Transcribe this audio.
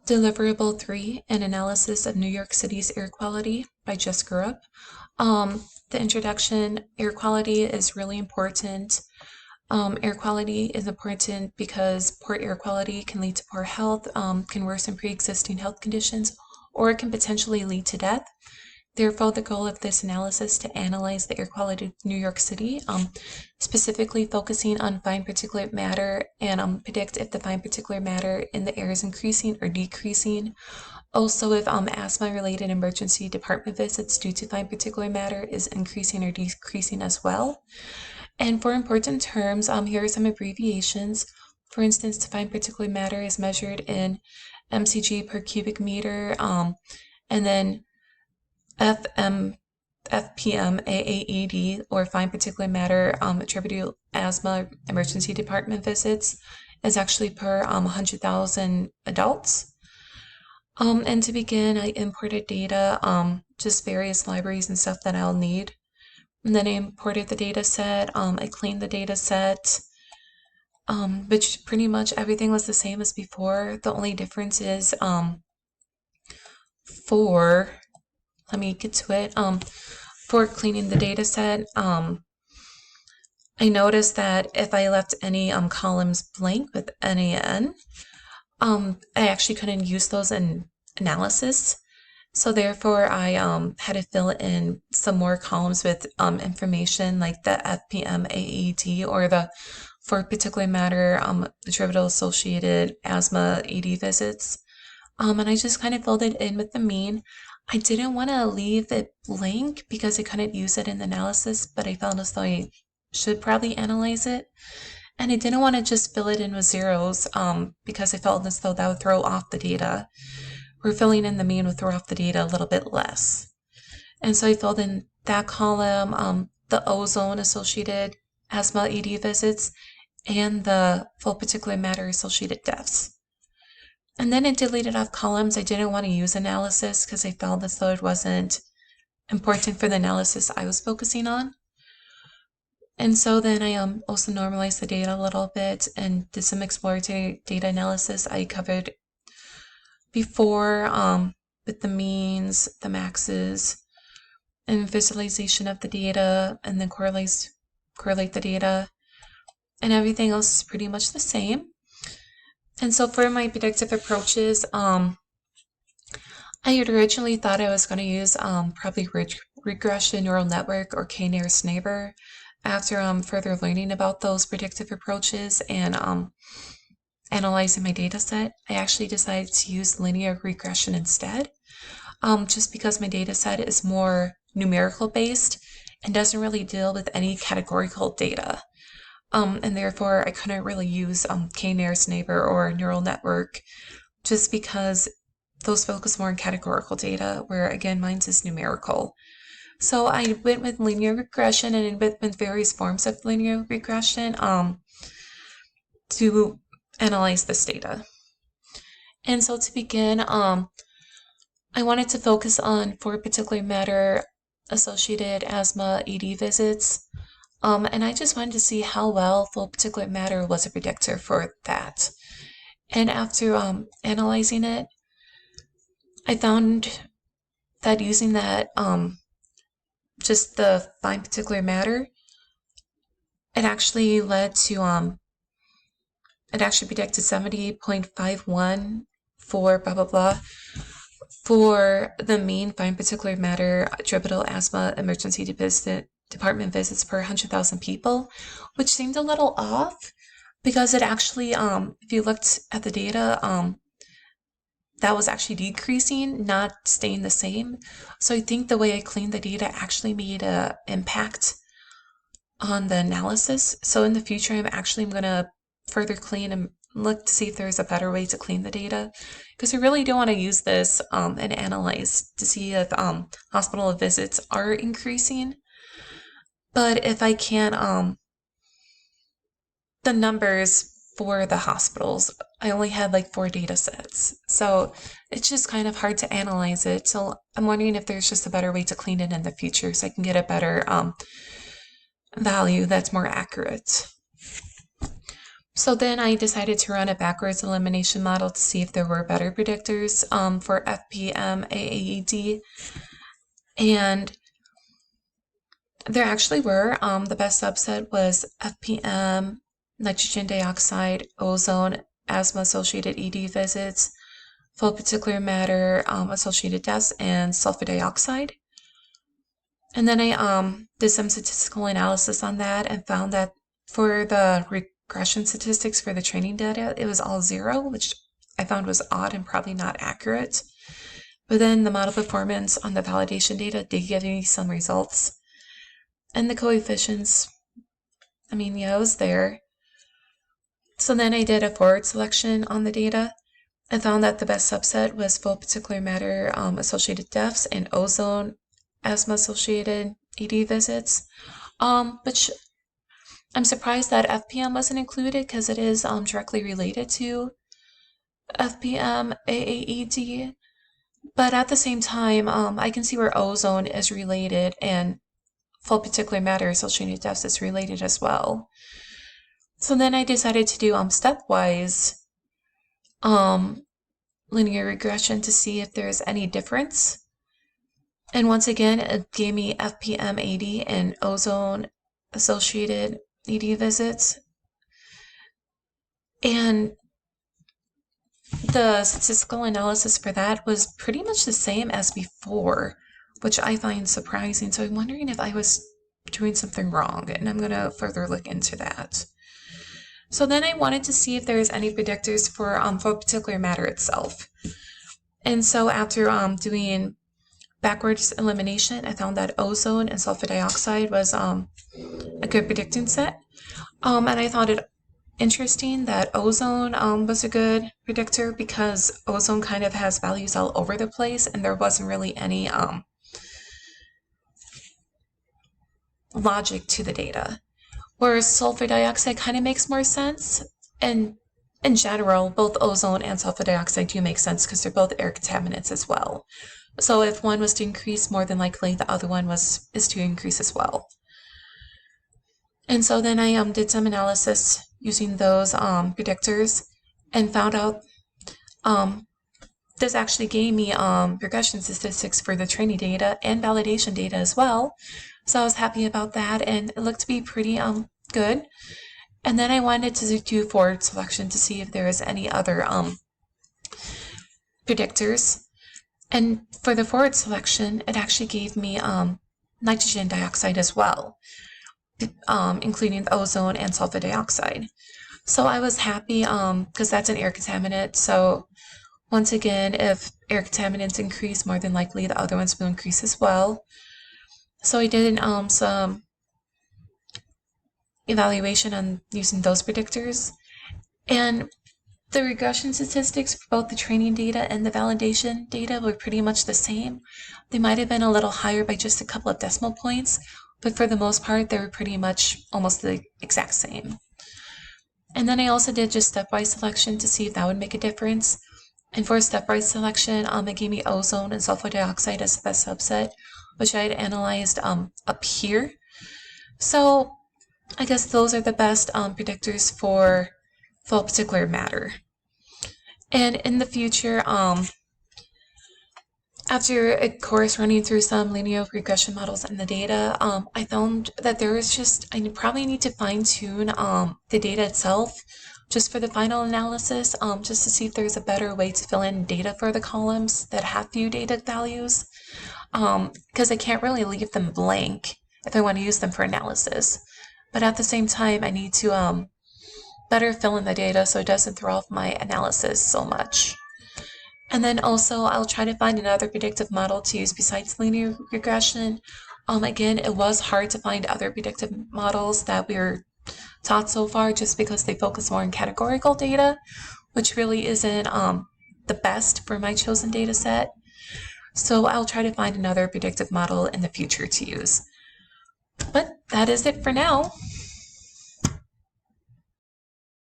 Deliverable 3, An Analysis of New York City's Air Quality by JRupp. The introduction, air quality is really important. Air quality is important because poor air quality can lead to poor health, can worsen pre-existing health conditions, or it can potentially lead to death. Therefore, the goal of this analysis is to analyze the air quality of New York City, specifically focusing on fine particulate matter and predict if the fine particulate matter in the air is increasing or decreasing. Also, if asthma-related emergency department visits due to fine particulate matter is increasing or decreasing as well. And for important terms, here are some abbreviations. For instance, the fine particulate matter is measured in mcg per cubic meter, and then FPM AAED, or fine particulate matter attributed to asthma emergency department visits, is actually per 100,000 adults. And to begin, I imported data, just various libraries and stuff that I'll need. And then I imported the data set, I cleaned the data set, which pretty much everything was the same as before. The only difference is let me get to it. For cleaning the data set, I noticed that if I left any columns blank with NaN, I actually couldn't use those in analysis. So therefore, I had to fill in some more columns with information like the FPM AED or the for particulate matter attributable associated asthma ED visits. And I just kind of filled it in with the mean. I didn't want to leave it blank because I couldn't use it in the analysis, but I felt as though I should probably analyze it. And I didn't want to just fill it in with zeros because I felt as though that would throw off the data. Or filling in the mean would throw off the data a little bit less. And so I filled in that column, the ozone associated asthma ED visits, and the full particulate matter associated deaths. And then I deleted off columns I didn't want to use analysis because I felt as though it wasn't important for the analysis I was focusing on. And so then I also normalized the data a little bit and did some exploratory data analysis I covered before with the means, the maxes, and visualization of the data, and then correlate the data. And everything else is pretty much the same. And so for my predictive approaches, I had originally thought I was going to use probably regression neural network or k-nearest neighbor. After further learning about those predictive approaches and analyzing my data set, I actually decided to use linear regression instead, just because my data set is more numerical based and doesn't really deal with any categorical data. And therefore, I couldn't really use k-nearest neighbor or neural network just because those focus more on categorical data, where again, mine's is numerical. So I went with linear regression and with various forms of linear regression to analyze this data. And so to begin, I wanted to focus on for particulate matter associated asthma ED visits. And I just wanted to see how well full particulate matter was a predictor for that. And after analyzing it, I found that using that, just the fine particulate matter, it actually led to, it actually predicted 70.51 for blah, blah, blah, for the mean fine particulate matter attributable asthma emergency department visits per 100,000 people, which seemed a little off because it actually, if you looked at the data, that was actually decreasing, not staying the same. So I think the way I cleaned the data actually made an impact on the analysis. So in the future, I'm going to further clean and look to see if there's a better way to clean the data, because I really don't want to use this and analyze to see if hospital visits are increasing. But if I can, the numbers for the hospitals, I only had like 4 data sets. So it's just kind of hard to analyze it. So I'm wondering if there's just a better way to clean it in the future so I can get a better value that's more accurate. So then I decided to run a backwards elimination model to see if there were better predictors for FPM AAED. And there actually were. The best subset was FPM, nitrogen dioxide, ozone, asthma-associated ED visits, full particulate matter associated deaths, and sulfur dioxide. And then I did some statistical analysis on that and found that for the regression statistics for the training data, it was all 0, which I found was odd and probably not accurate. But then the model performance on the validation data did give me some results. And the coefficients, I mean, yeah, it was there. So then I did a forward selection on the data and found that the best subset was full particulate matter associated deaths and ozone asthma-associated ED visits, which I'm surprised that FPM wasn't included because it is directly related to FPM AAED. But at the same time, I can see where ozone is related and full particulate matter associated deaths is related as well. So then I decided to do stepwise linear regression to see if there's any difference. And once again, it gave me FPM 80 and ozone associated ED visits. And the statistical analysis for that was pretty much the same as before, which I find surprising. So I'm wondering if I was doing something wrong, and I'm going to further look into that. So then I wanted to see if there's any predictors for particulate matter itself. And so after doing backwards elimination, I found that ozone and sulfur dioxide was a good predicting set. And I thought it interesting that ozone was a good predictor because ozone kind of has values all over the place and there wasn't really any logic to the data. Whereas sulfur dioxide kind of makes more sense, and in general, both ozone and sulfur dioxide do make sense because they're both air contaminants as well. So if one was to increase, more than likely the other one is to increase as well. And so then I did some analysis using those predictors and found out this actually gave me regression statistics for the training data and validation data as well. So I was happy about that, and it looked to be pretty good. And then I wanted to do forward selection to see if there was any other predictors. And for the forward selection, it actually gave me nitrogen dioxide as well, including the ozone and sulfur dioxide. So I was happy because that's an air contaminant. So once again, if air contaminants increase, more than likely the other ones will increase as well. So I did some evaluation on using those predictors. And the regression statistics for both the training data and the validation data were pretty much the same. They might have been a little higher by just a couple of decimal points, but for the most part, they were pretty much almost the exact same. And then I also did just stepwise selection to see if that would make a difference. And for stepwise selection, it gave me ozone and sulfur dioxide as the best subset, which I had analyzed up here. So I guess those are the best predictors for full particulate matter. And in the future, after a course running through some linear regression models and the data, I found that there is I probably need to fine-tune the data itself just for the final analysis, just to see if there's a better way to fill in data for the columns that have few data values, because I can't really leave them blank if I want to use them for analysis. But at the same time, I need to better fill in the data so it doesn't throw off my analysis so much. And then also I'll try to find another predictive model to use besides linear regression. Again, it was hard to find other predictive models that we were taught so far just because they focus more on categorical data, which really isn't the best for my chosen data set. So I'll try to find another predictive model in the future to use. But that is it for now.